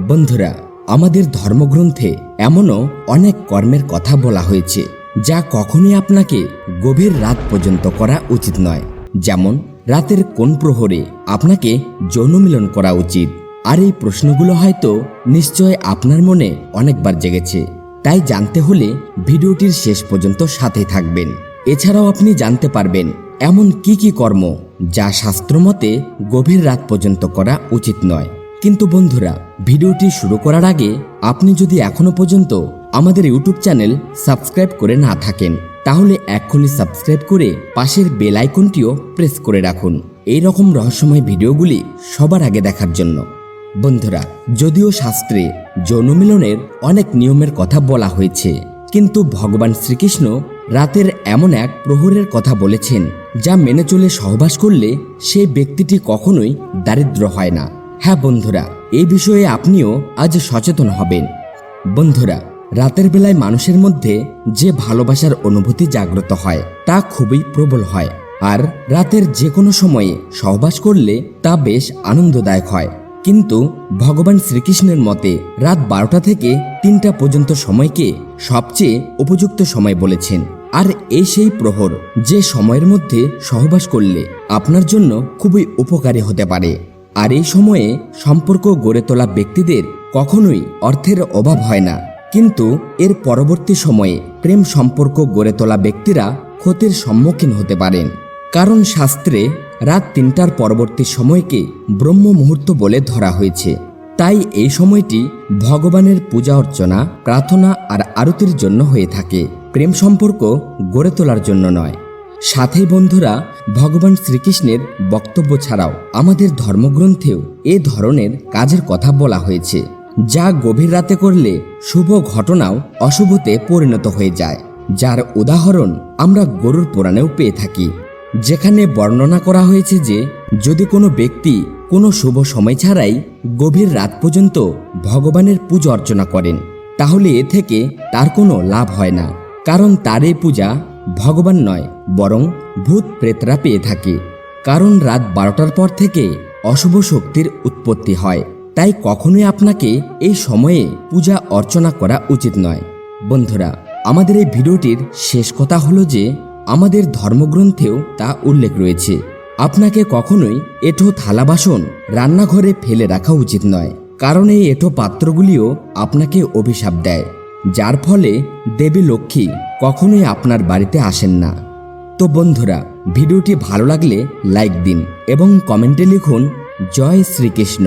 বন্ধুরা, আমাদের ধর্মগ্রন্থে এমনও অনেক কর্মের কথা বলা হয়েছে যা কখনোই আপনাকে গভীর রাত পর্যন্ত করা উচিত নয়। যেমন রাতের কোন প্রহরে আপনাকে যৌন মিলন করা উচিত। আর এই প্রশ্নগুলো হয়তো নিশ্চয় আপনার মনে অনেকবার জেগেছে। তাই জানতে হলে ভিডিওটির শেষ পর্যন্ত সাথে থাকবেন। এছাড়াও আপনি জানতে পারবেন এমন কি কর্ম যা শাস্ত্রমতে গভীর রাত পর্যন্ত করা উচিত নয়। কিন্তু বন্ধুরা, ভিডিওটি শুরু করার আগে আপনি যদি এখনো পর্যন্ত আমাদের ইউটিউব চ্যানেল সাবস্ক্রাইব করে না থাকেন, তাহলে এক্ষুনি সাবস্ক্রাইব করে পাশের বেল আইকনটিও প্রেস করে রাখুন এই রকম রহস্যময় ভিডিওগুলি সবার আগে দেখার জন্য। বন্ধুরা, যদিও শাস্ত্রে যৌন মিলনের অনেক নিয়মের কথা বলা হয়েছে, কিন্তু ভগবান শ্রীকৃষ্ণ রাতের এমন এক প্রহরের কথা বলেছেন যা মেনে চলে সহবাস করলে সেই ব্যক্তিটি কখনোই দারিদ্র হয় না। হ্যাঁ বন্ধুরা, এই বিষয়ে আপনিও আজ সচেতন হবেন। বন্ধুরা, রাতের বেলায় মানুষের মধ্যে যে ভালোবাসার অনুভূতি জাগ্রত হয় তা খুবই প্রবল হয়। আর রাতের যে কোনো সময়ে সহবাস করলে তা বেশ আনন্দদায়ক হয়। কিন্তু ভগবান শ্রীকৃষ্ণের মতে রাত 12টা থেকে 3টা পর্যন্ত সময়কে সবচেয়ে উপযুক্ত সময় বলেছেন। আর এই সেই প্রহর যে সময়ের মধ্যে সহবাস করলে আপনার জন্য খুবই উপকারী হতে পারে। আর এই সময়ে সম্পর্ক গড়ে তোলা ব্যক্তিদের কখনোই অর্থের অভাব হয় না। কিন্তু এর পরবর্তী সময়ে প্রেম সম্পর্ক গড়ে তোলা ব্যক্তিরা ক্ষতির সম্মুখীন হতে পারেন। কারণ শাস্ত্রে রাত 3টার পরবর্তী সময়কে ব্রহ্ম মুহূর্ত বলে ধরা হয়েছে। তাই এই সময়টি ভগবানের পূজা অর্চনা, প্রার্থনা আর আরতির জন্য হয়ে থাকে, প্রেম সম্পর্ক গড়ে তোলার জন্য নয়। সাথে বন্ধুরা, ভগবান শ্রীকৃষ্ণের বক্তব্য ছাড়াও আমাদের ধর্মগ্রন্থেও এ ধরনের কাজের কথা বলা হয়েছে, যা গভীর রাতে করলে শুভ ঘটনাও অশুভতে পরিণত হয়ে যায়। যার উদাহরণ আমরা গরুর পুরাণেও পেয়ে থাকি, যেখানে বর্ণনা করা হয়েছে যে যদি কোনো ব্যক্তি কোনো শুভ সময় ছাড়াই গভীর রাত পর্যন্ত ভগবানের পূজা অর্চনা করেন, তাহলে এ থেকে তার কোনো লাভ হয় না। কারণ তার এই পূজা ভগবান নয়, বরং ভূত প্রেতরা পেয়ে থাকে। কারণ রাত 12টার পর থেকে অশুভ শক্তির উৎপত্তি হয়। তাই কখনোই আপনাকে এই সময়ে পূজা অর্চনা করা উচিত নয়। বন্ধুরা, আমাদের এই ভিডিওটির শেষ কথা হলো যে আমাদের ধর্মগ্রন্থেও তা উল্লেখ রয়েছে, আপনাকে কখনোই এঁঠো থালা বাসন রান্নাঘরে ফেলে রাখা উচিত নয়। কারণ এই এঁঠো পাত্রগুলিও আপনাকে অভিশাপ দেয়, যার ফলে দেবী লক্ষ্মী কখনোই আপনার বাড়িতে আসেন না। তো বন্ধুরা, ভিডিওটি ভালো লাগলে লাইক দিন এবং কমেন্টে লিখুন জয় শ্রীকৃষ্ণ।